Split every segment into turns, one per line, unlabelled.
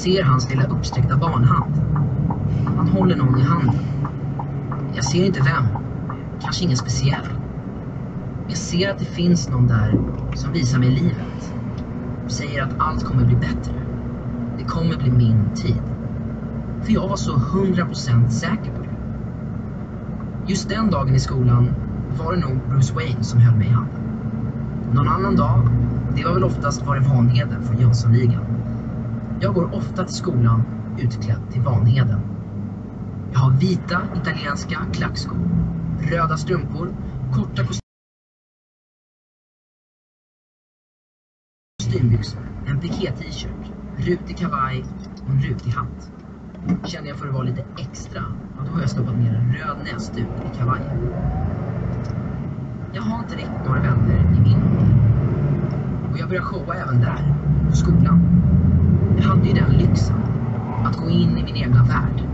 ser hans lilla uppsträckta barnhand. Han håller någon i handen. Jag ser inte vem. Kanske ingen speciell. Jag ser att det finns någon där som visar mig livet. Säger att allt kommer bli bättre. Det kommer bli min tid. För jag var så 100% säker på det. Just den dagen i skolan var det nog Bruce Wayne som höll mig i handen. Någon annan dag, det var väl oftast var det Vanheden från Jönssonligan. Jag går ofta till skolan utklädd till Vanheden. Jag har vita italienska klackskor, röda strumpor, korta kostymbyxor, en piké-t-shirt, rutig kavaj och en rutig hatt. Känner jag för att vara lite extra, och då har jag stoppat ner en röd näsduk i kavajen. Jag har inte riktigt några vänner i min ålder. Och jag börjar showa även där, på skolan. Jag hade ju den lyxen, att gå in i min egna värld.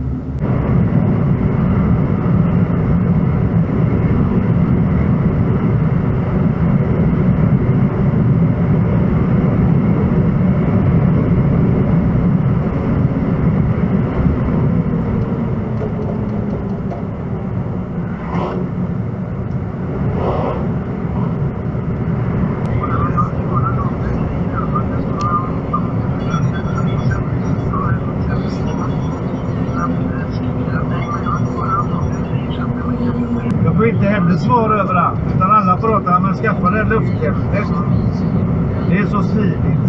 Jag får inte heller svar överallt, utan alla pratar om att skaffa det lufthäftet. Det är så smidigt.